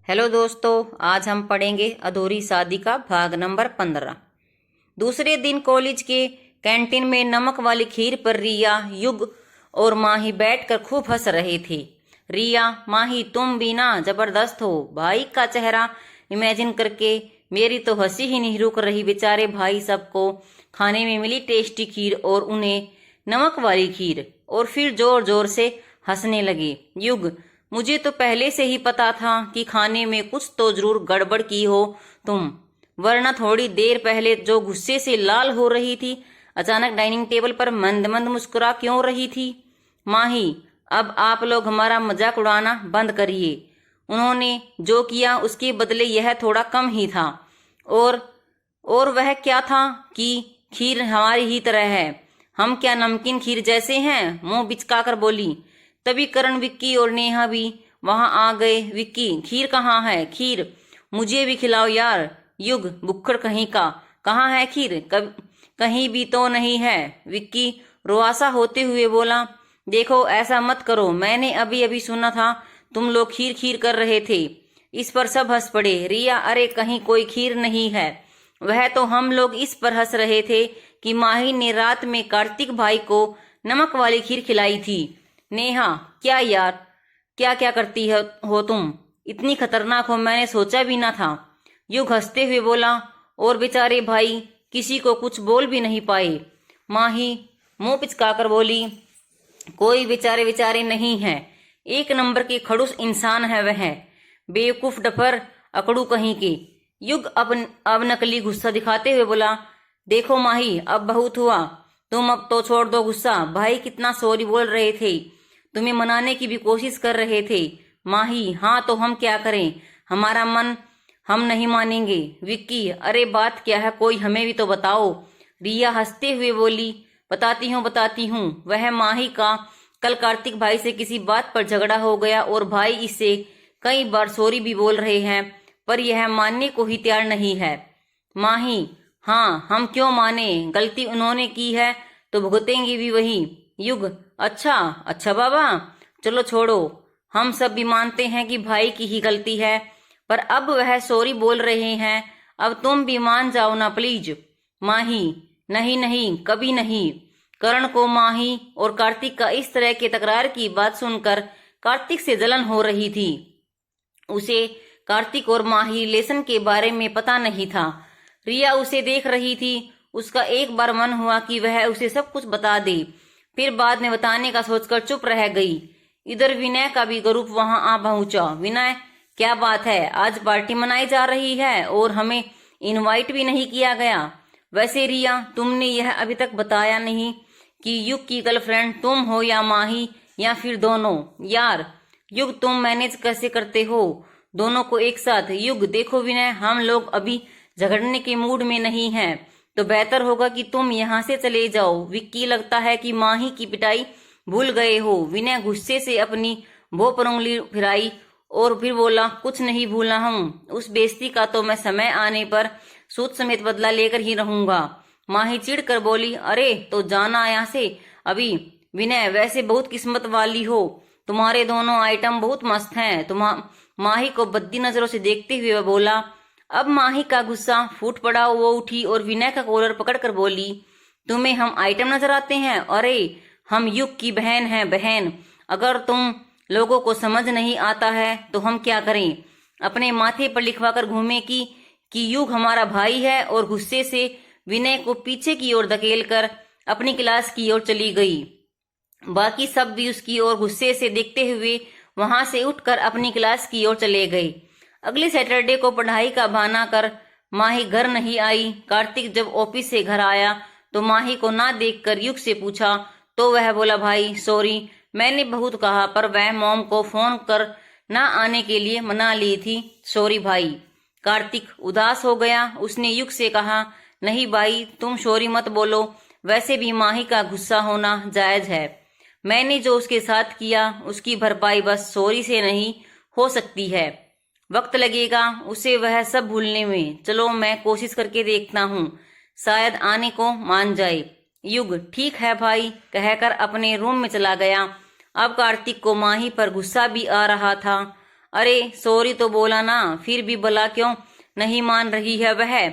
Hello दोस्तों, आज हम पढ़ेंगे अधूरी शादी का भाग नंबर 15। दूसरे दिन कॉलेज के कैंटीन में नमक वाली खीर पर रिया, युग और माही बैठकर खूब हंस रहे थे। रिया, माही तुम भी ना जबरदस्त हो। भाई का चेहरा इमेजिन करके मेरी तो हंसी ही नहीं रुक रही। बेचारे भाई सबको खाने में मिली टेस्टी खीर और उन्हें नमक वाली खीर, और फिर जोर जोर से हंसने लगे। युग, मुझे तो पहले से ही पता था कि खाने में कुछ तो जरूर गड़बड़ की हो तुम, वरना थोड़ी देर पहले जो गुस्से से लाल हो रही थी, अचानक डाइनिंग टेबल पर मंद मंद मुस्कुरा क्यों रही थी। माही, अब आप लोग हमारा मजाक उड़ाना बंद करिए। उन्होंने जो किया उसके बदले यह थोड़ा कम ही था। और वह क्या था कि खीर हमारी ही तरह है। हम क्या नमकीन खीर जैसे हैं? मुंह बिचकाकर बोली। तभी करण, विक्की और नेहा भी वहां आ गए। विक्की, खीर कहाँ है? खीर मुझे भी खिलाओ यार। युग, बुक्खड़ कहीं का, कहाँ है खीर? कहीं भी तो नहीं है। विक्की रुआसा होते हुए बोला, देखो ऐसा मत करो, मैंने अभी अभी सुना था तुम लोग खीर खीर कर रहे थे। इस पर सब हंस पड़े। रिया, अरे कहीं कोई खीर नहीं है, वह तो हम लोग इस पर हंस रहे थे कि माही ने रात में कार्तिक भाई को नमक वाली खीर खिलाई थी। नेहा, क्या यार, क्या क्या करती हो तुम? इतनी खतरनाक हो मैंने सोचा भी ना था। युग हंसते हुए बोला, और बेचारे भाई किसी को कुछ बोल भी नहीं पाए। माही मुंह पिचकाकर बोली, कोई बेचारे बेचारे नहीं है, एक नंबर के खड़ूस इंसान है वह, बेवकूफ डफर अकड़ू कहीं के। युग अब नकली गुस्सा दिखाते हुए बोला, देखो माही, अब बहुत हुआ, तुम अब तो छोड़ दो गुस्सा। भाई कितना सॉरी बोल रहे थे, तुम्हें मनाने की भी कोशिश कर रहे थे। माही, हाँ तो हम क्या करें, हमारा मन हम नहीं मानेंगे। विक्की, अरे बात क्या है, कोई हमें भी तो बताओ। रिया हंसते हुए बोली, बताती हूँ। वह माही का कल कार्तिक भाई से किसी बात पर झगड़ा हो गया और भाई इससे कई बार सॉरी भी बोल रहे हैं, पर यह मानने को ही तैयार नहीं है। माही, हाँ हम क्यों माने, गलती उन्होंने की है तो भुगतेंगे भी वही। युग, अच्छा अच्छा बाबा, चलो छोड़ो, हम सब भी मानते हैं कि भाई की ही गलती है, पर अब वह सॉरी बोल रहे हैं, अब तुम भी मान जाओ ना प्लीज। माही, नहीं नहीं, कभी नहीं। करण को माही और कार्तिक का इस तरह के तकरार की बात सुनकर कार्तिक से जलन हो रही थी। उसे कार्तिक और माही लेसन के बारे में पता नहीं था। रिया उसे देख रही थी। उसका एक बार मन हुआ कि वह उसे सब कुछ बता दे, फिर बाद में बताने का सोचकर चुप रह गई। इधर विनय का भी ग्रुप वहां आ पहुंचा। विनय, क्या बात है, आज पार्टी मनाई जा रही है और हमें इनवाइट भी नहीं किया गया। वैसे रिया, तुमने यह अभी तक बताया नहीं कि युग की गर्लफ्रेंड तुम हो या माही, या फिर दोनों। यार युग, तुम मैनेज कैसे करते हो दोनों को एक साथ? युग, देखो विनय, हम लोग अभी झगड़ने के मूड में नहीं हैं, तो बेहतर होगा कि तुम यहाँ से चले जाओ। विक्की, लगता है कि माही की पिटाई भूल गए हो। विनय गुस्से से अपनी भो पर उंगली फिराई और फिर बोला, कुछ नहीं भूला हूँ, उस बेइज्जती का तो मैं समय आने पर सूद समेत बदला लेकर ही रहूंगा। माही चिढ़कर बोली, अरे तो जाना यहाँ से अभी। विनय, वैसे बहुत किस्मत वाली हो, तुम्हारे दोनों आइटम बहुत मस्त हैं। माही को बद्दी नजरों से देखते हुए वह बोला। अब माही का गुस्सा फूट पड़ा। वो उठी और विनय का कॉलर पकड़कर बोली, तुम्हें हम आइटम नजर आते हैं? अरे हम युग की बहन हैं, बहन। अगर तुम लोगों को समझ नहीं आता है तो हम क्या करें? अपने माथे पर लिखवाकर घूमे कि युग हमारा भाई है। और गुस्से से विनय को पीछे की ओर धकेलकर अपनी क्लास की ओर चली गई। बाकी सब भी उसकी ओर गुस्से से देखते हुए वहां से उठकर अपनी क्लास की ओर चले गए। अगले सैटरडे को पढ़ाई का बहाना कर माही घर नहीं आई। कार्तिक जब ऑफिस से घर आया तो माही को ना देखकर युग से पूछा, तो वह बोला, भाई सॉरी, मैंने बहुत कहा पर वह मॉम को फोन कर ना आने के लिए मना ली थी, सॉरी भाई। कार्तिक उदास हो गया। उसने युग से कहा, नहीं भाई, तुम सॉरी मत बोलो, वैसे भी माही का गुस्सा होना जायज है। मैंने जो उसके साथ किया उसकी भरपाई बस सॉरी से नहीं हो सकती है, वक्त लगेगा उसे वह सब भूलने में। चलो मैं कोशिश करके देखता हूँ, शायद आने को मान जाए। युग, ठीक है भाई कहकर अपने रूम में चला गया। अब कार्तिक को माही पर गुस्सा भी आ रहा था। अरे सॉरी तो बोला ना, फिर भी भला क्यों नहीं मान रही है वह।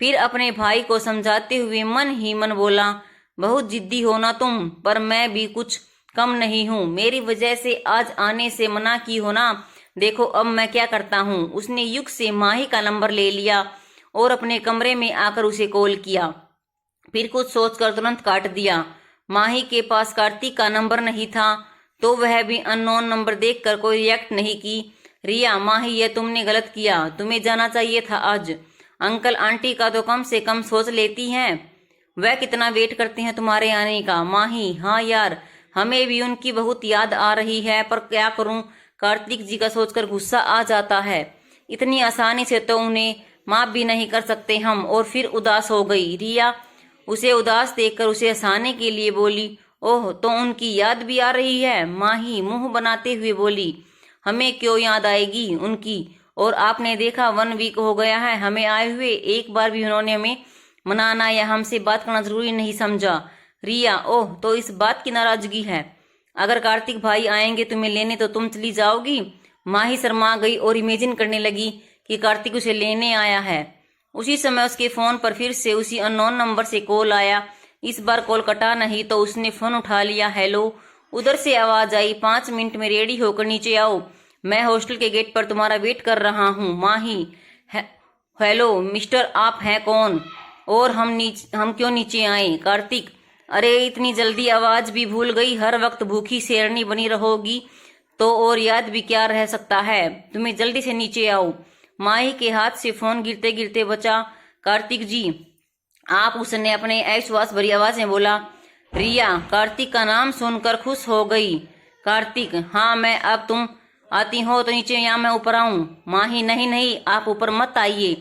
फिर अपने भाई को समझाते हुए मन ही मन बोला, बहुत जिद्दी हो ना तुम, पर मैं भी कुछ कम नहीं हूँ। मेरी वजह से आज आने से मना की हो ना, देखो अब मैं क्या करता हूँ। उसने युग से माही का नंबर ले लिया और अपने कमरे में आकर उसे कॉल किया। फिर कुछ सोचकर तुरंत काट दिया। माही के पास कार्तिक का नंबर नहीं था, तो वह भी अननोन नंबर देखकर कोई रिएक्ट नहीं की। रिया, माही ये तुमने गलत किया, तुम्हें जाना चाहिए था आज। अंकल आंटी का तो कम से कम सोच लेती हैं, वह कितना वेट करते हैं तुम्हारे आने का। माही, हाँ यार, हमें भी उनकी बहुत याद आ रही है, पर क्या करूं, कार्तिक जी का सोचकर गुस्सा आ जाता है। इतनी आसानी से तो उन्हें माफ भी नहीं कर सकते हम। और फिर उदास हो गई। रिया उसे उदास देखकर उसे हंसाने के लिए बोली, ओह तो उनकी याद भी आ रही है। माही मुंह बनाते हुए बोली, हमें क्यों याद आएगी उनकी, और आपने देखा 1 वीक हो गया है हमें आए हुए, एक बार भी उन्होंने हमें मनाना या हमसे बात करना जरूरी नहीं समझा। रिया, ओह तो इस बात की नाराजगी है। अगर कार्तिक भाई आएंगे तुम्हें लेने तो तुम चली जाओगी। माही शर्मा गई और इमेजिन करने लगी कि कार्तिक उसे लेने आया है। उसी समय उसके फोन पर फिर से उसी अननोन नंबर से कॉल आया। इस बार कॉल कटा नहीं तो उसने फोन उठा लिया। हेलो, उधर से आवाज आई, 5 मिनट में रेडी होकर नीचे आओ, मैं हॉस्टल के गेट पर तुम्हारा वेट कर रहा हूँ। माही, हेलो मिस्टर, आप हैं कौन, और हम क्यों नीचे आए। कार्तिक, अरे इतनी जल्दी आवाज भी भूल गई, हर वक्त भूखी शेरनी बनी रहोगी तो और याद भी क्या रह सकता है, तुम्हें जल्दी से नीचे आओ। माही के हाथ से फोन गिरते गिरते बचा। कार्तिक जी आप, उसने अपने ऐश्वास भरी आवाज में बोला। रिया कार्तिक का नाम सुनकर खुश हो गई। कार्तिक, हाँ मैं, अब तुम आती हो तो नीचे या मैं ऊपर आऊं। माही, नहीं नहीं आप ऊपर मत आइए।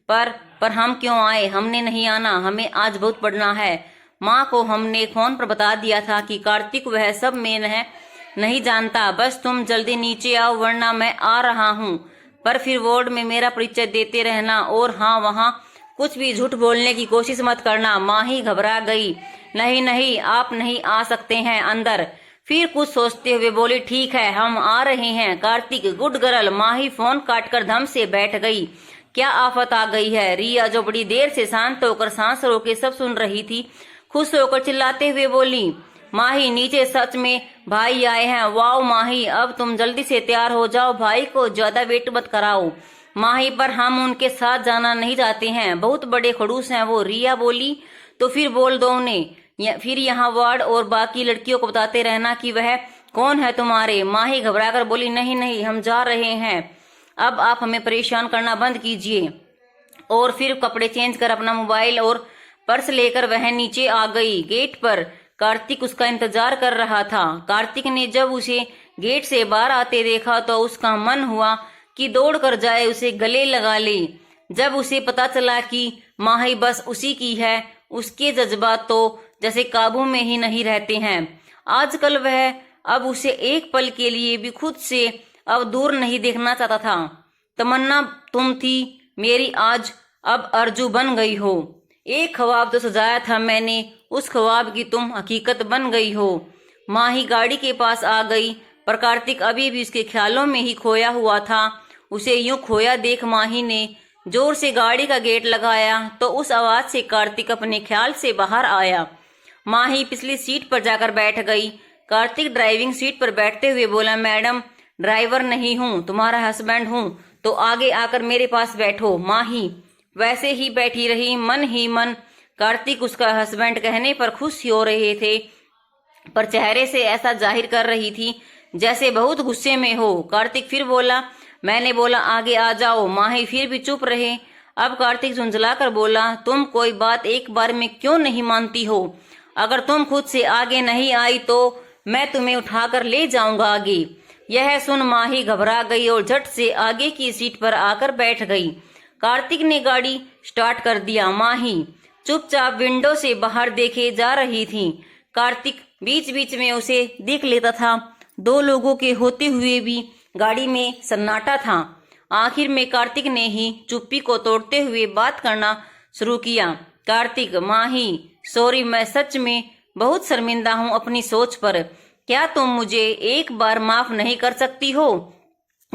पर हम क्यों आए, हमने नहीं आना, हमें आज बहुत पढ़ना है। माँ को हमने फोन पर बता दिया था कि कार्तिक वह सब में नहीं जानता, बस तुम जल्दी नीचे आओ वरना मैं आ रहा हूँ। पर फिर वार्ड में मेरा परिचय देते रहना, और हाँ वहाँ कुछ भी झूठ बोलने की कोशिश मत करना। माही घबरा गई। नहीं नहीं आप नहीं आ सकते हैं अंदर। फिर कुछ सोचते हुए बोली, ठीक है हम आ रहे हैं। Kartik, good girl. Mahi phone काटकर धम से बैठ गई। क्या आफत आ गई है। रिया जो बड़ी देर से शांत होकर सांस रोके सब सुन रही थी, खुश होकर चिल्लाते हुए बोली, माही नीचे सच में भाई आए हैं। वाओ माही, अब तुम जल्दी से तैयार हो जाओ, भाई को ज्यादा वेट मत कराओ। माही, पर हम उनके साथ जाना नहीं चाहते हैं, बहुत बड़े खड़ूस हैं वो। रिया बोली, तो फिर बोल दो उन्हें, फिर यहाँ वार्ड और बाकी लड़कियों को बताते रहना कि वह कौन है तुम्हारे। माही घबराकर बोली, नहीं नहीं हम जा रहे हैं, अब आप हमें परेशान करना बंद कीजिए। और फिर कपड़े चेंज कर अपना मोबाइल और पर्स लेकर वह नीचे आ गई। गेट पर कार्तिक उसका इंतजार कर रहा था। कार्तिक ने जब उसे गेट से बाहर आते देखा तो उसका मन हुआ कि दौड़ कर जाए उसे गले लगा ले। जब उसे पता चला कि माही बस उसी की है, उसके जज्बात तो जैसे काबू में ही नहीं रहते हैं आजकल। वह अब उसे एक पल के लिए भी खुद से अब दूर नहीं देखना चाहता था। तमन्ना तुम थी मेरी आज, अब अर्जू बन गई हो। एक ख्वाब तो सजाया था मैंने, उस ख्वाब की तुम हकीकत बन गई हो। माही गाड़ी के पास आ गई, पर कार्तिक अभी भी उसके ख्यालों में ही खोया हुआ था। उसे यूं खोया देख माही ने जोर से गाड़ी का गेट लगाया तो उस आवाज से कार्तिक अपने ख्याल से बाहर आया। माही पिछली सीट पर जाकर बैठ गई। कार्तिक ड्राइविंग सीट पर बैठते हुए बोला, मैडम ड्राइवर नहीं हूँ, तुम्हारा हस्बैंड हूँ, तो आगे आकर मेरे पास बैठो। माही वैसे ही बैठी रही, मन ही मन कार्तिक उसका हस्बैंड कहने पर खुश हो रहे थे, पर चेहरे से ऐसा जाहिर कर रही थी जैसे बहुत गुस्से में हो। कार्तिक फिर बोला, मैंने बोला आगे आ जाओ। माही फिर भी चुप रहे। अब कार्तिक झुंझलाकर बोला, तुम कोई बात एक बार में क्यों नहीं मानती हो? अगर तुम खुद से आगे नहीं आई तो मैं तुम्हें उठाकर ले जाऊंगा आगे। यह सुन माही घबरा गई और झट से आगे की सीट पर आकर बैठ गई। कार्तिक ने गाड़ी स्टार्ट कर दिया। माही चुपचाप विंडो से बाहर देखे जा रही थी। कार्तिक बीच बीच में उसे देख लेता था। 2 लोगों के होते हुए भी गाड़ी में सन्नाटा था। आखिर में कार्तिक ने ही चुप्पी को तोड़ते हुए बात करना शुरू किया। कार्तिक, माही सॉरी, मैं सच में बहुत शर्मिंदा हूँ अपनी सोच पर। क्या तुम मुझे एक बार माफ नहीं कर सकती हो?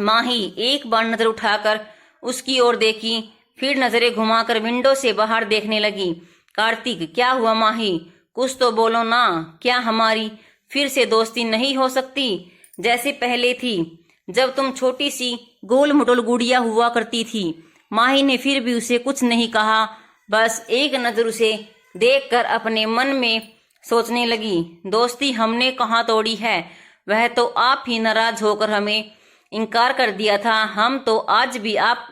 माही एक बार नजर उठाकर उसकी ओर देखी, फिर नजरें घुमाकर विंडो से बाहर देखने लगी। कार्तिक, क्या हुआ माही? कुछ तो बोलो ना। क्या हमारी फिर से दोस्ती नहीं हो सकती जैसे पहले थी, जब तुम छोटी सी गोल मटोल गुड़िया हुआ करती थी? माही ने फिर भी उसे कुछ नहीं कहा, बस एक नजर उसे देखकर अपने मन में सोचने लगी, दोस्ती हमने कहाँ तोड़ी है? वह तो आप ही नाराज होकर हमें इनकार कर दिया था। हम तो आज भी आप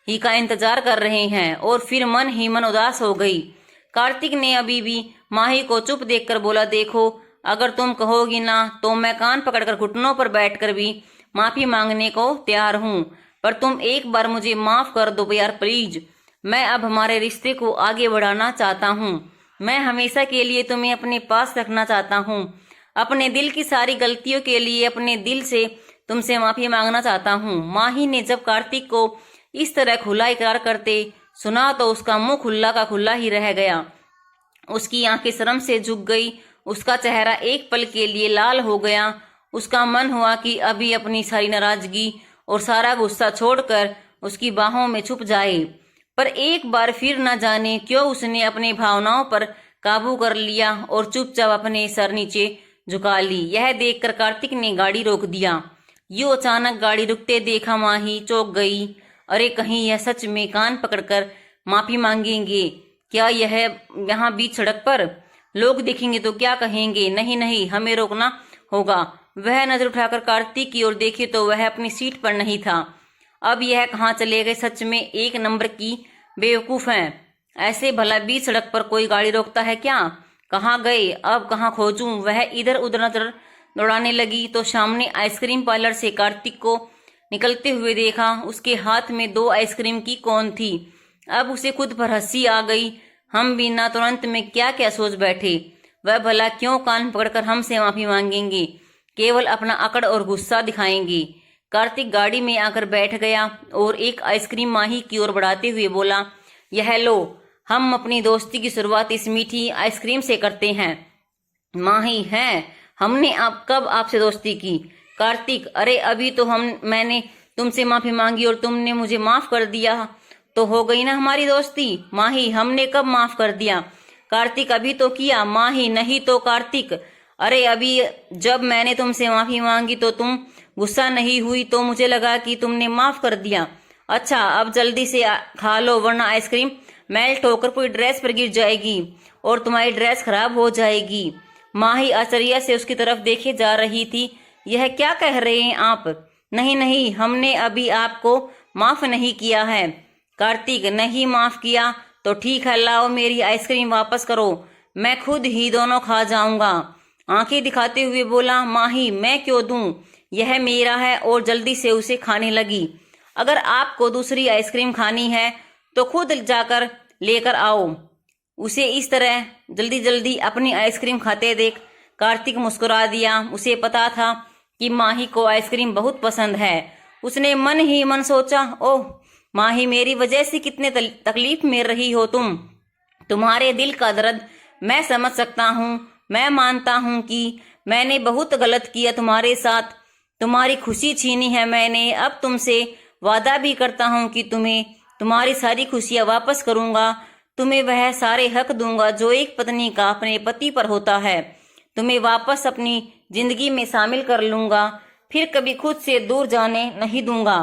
ही का इंतजार कर रहे हैं। और फिर मन ही मन उदास हो गई। कार्तिक ने अभी भी माही को चुप देखकर बोला, देखो, अगर तुम कहोगी ना तो मैं कान पकड़कर घुटनों पर बैठकर भी माफी मांगने को तैयार हूँ, पर तुम एक बार मुझे माफ कर दो यार, प्लीज। मैं अब हमारे रिश्ते को आगे बढ़ाना चाहता हूँ। मैं हमेशा के लिए तुम्हें अपने पास रखना चाहता हूँ। अपने दिल की सारी गलतियों के लिए अपने दिल से तुमसे माफी मांगना चाहता हूँ। माही ने जब कार्तिक को इस तरह खुला इकरार करते सुना तो उसका मुंह खुला का खुला ही रह गया। उसकी आंखें शर्म से झुक गई, उसका चेहरा एक पल के लिए लाल हो गया। उसका मन हुआ कि अभी अपनी सारी नाराजगी और सारा गुस्सा छोड़कर उसकी बाहों में छुप जाए, पर एक बार फिर न जाने क्यों उसने अपनी भावनाओं पर काबू कर लिया और चुपचाप अपने सर नीचे झुका ली। यह देखकर कार्तिक ने गाड़ी रोक दिया। यूं अचानक गाड़ी रुकते देखा माही चौंक गई। अरे, कहीं यह सच में कान पकड़कर माफी मांगेंगे क्या? यह यहाँ बीच सड़क पर लोग देखेंगे तो क्या कहेंगे? नहीं नहीं, हमें रोकना होगा। वह नजर उठाकर कार्तिक की ओर देखे तो वह अपनी सीट पर नहीं था। अब यह कहाँ चले गए? सच में एक नंबर की बेवकूफ हैं। ऐसे भला बीच सड़क पर कोई गाड़ी रोकता है क्या? कहाँ गए? अब कहाँ खोजूं? वह इधर उधर नजर दौड़ाने लगी तो सामने आइसक्रीम पार्लर से कार्तिक को निकलते हुए देखा। उसके हाथ में 2 आइसक्रीम की कोन थी। अब उसे खुद पर हंसी आ गई। हम भी ना तुरंत में क्या क्या सोच बैठे। वह भला क्यों कान पकड़कर हमसे माफी मांगेंगे? केवल अपना अकड़ और गुस्सा दिखाएंगे। कार्तिक गाड़ी में आकर बैठ गया और एक आइसक्रीम माही की ओर बढ़ाते हुए बोला, यह लो, हम अपनी दोस्ती की शुरुआत इस मीठी आइसक्रीम से करते हैं। माही, है हमने कब आपसे दोस्ती की? कार्तिक, अरे अभी तो मैंने तुमसे माफी मांगी और तुमने मुझे माफ कर दिया तो हो गई ना हमारी दोस्ती। माही, हमने कब माफ कर दिया? कार्तिक, अभी तो किया। माही, नहीं तो कार्तिक, अरे अभी जब मैंने तुमसे माफी मांगी तो तुम गुस्सा नहीं हुई तो मुझे लगा कि तुमने माफ कर दिया। अच्छा, अब जल्दी से खा लो वरना आइसक्रीम मेल्ट होकर पूरी ड्रेस पर गिर जाएगी और तुम्हारी ड्रेस खराब हो जाएगी। माही आश्चर्य से उसकी तरफ देखे जा रही थी। यह क्या कह रहे हैं आप? नहीं नहीं, हमने अभी आपको माफ नहीं किया है। कार्तिक, नहीं माफ किया तो ठीक है, लाओ मेरी आइसक्रीम वापस करो, मैं खुद ही दोनों खा जाऊंगा। आंखें दिखाते हुए बोला, माही, मैं क्यों दूं? यह मेरा है। और जल्दी से उसे खाने लगी। अगर आपको दूसरी आइसक्रीम खानी है तो खुद जाकर लेकर आओ। उसे इस तरह जल्दी जल्दी अपनी आइसक्रीम खाते देख कार्तिक मुस्कुरा दिया। उसे पता था कि माही को आइसक्रीम बहुत पसंद है। उसने मन ही मन सोचा, ओह माही, मेरी वजह से कितने तकलीफ में रही हो तुम। तुम्हारे दिल का दर्द मैं समझ सकता हूँ। मैं मानता हूँ कि मैंने बहुत गलत किया तुम्हारे साथ। तुम्हारी खुशी छीनी है मैंने। अब तुमसे वादा भी करता हूँ कि तुम्हें तुम्हारी सारी खुशियाँ वापस करूँगा। तुम्हें वह सारे हक दूंगा जो एक पत्नी का अपने पति पर होता है। तुम्हें वापस अपनी जिंदगी में शामिल कर लूंगा। फिर कभी खुद से दूर जाने नहीं दूंगा।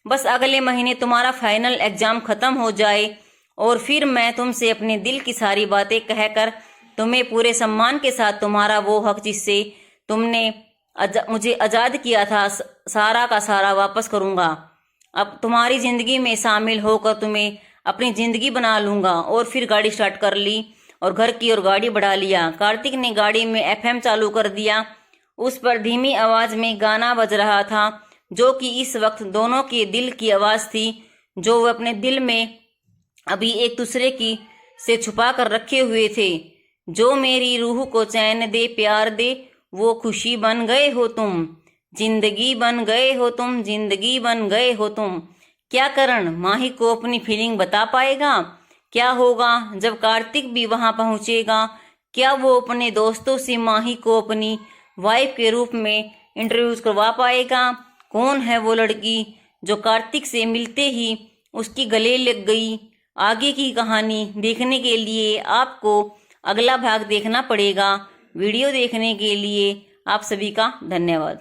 बस अगले महीने तुम्हारा फाइनल एग्जाम खत्म हो जाए और फिर मैं तुमसे अपने दिल की सारी बातें कहकर तुम्हें पूरे सम्मान के साथ तुम्हारा वो हक जिससे तुमने मुझे आजाद किया था सारा का सारा वापस करूंगा। अब तुम्हारी जिंदगी में शामिल होकर तुम्हें अपनी जिंदगी बना लूंगा। और फिर गाड़ी स्टार्ट कर ली और घर की ओर गाड़ी बढ़ा लिया। कार्तिक ने गाड़ी में एफएम चालू कर दिया। उस पर धीमी आवाज में गाना बज रहा था जो कि इस वक्त दोनों के दिल की आवाज थी, जो वो अपने दिल में अभी एक दूसरे की से छुपा कर रखे हुए थे। जो मेरी रूह को चैन दे, प्यार दे, वो खुशी बन गए हो तुम, जिंदगी बन गए हो तुम, जिंदगी बन गए हो तुम। क्या करण माही को अपनी फीलिंग बता पाएगा? क्या होगा जब कार्तिक भी वहां पहुंचेगा? क्या वो अपने दोस्तों से माही को अपनी वाइफ के रूप में इंट्रोड्यूस करवा पाएगा? कौन है वो लड़की जो कार्तिक से मिलते ही उसकी गले लग गई। आगे की कहानी देखने के लिए आपको अगला भाग देखना पड़ेगा। वीडियो देखने के लिए आप सभी का धन्यवाद।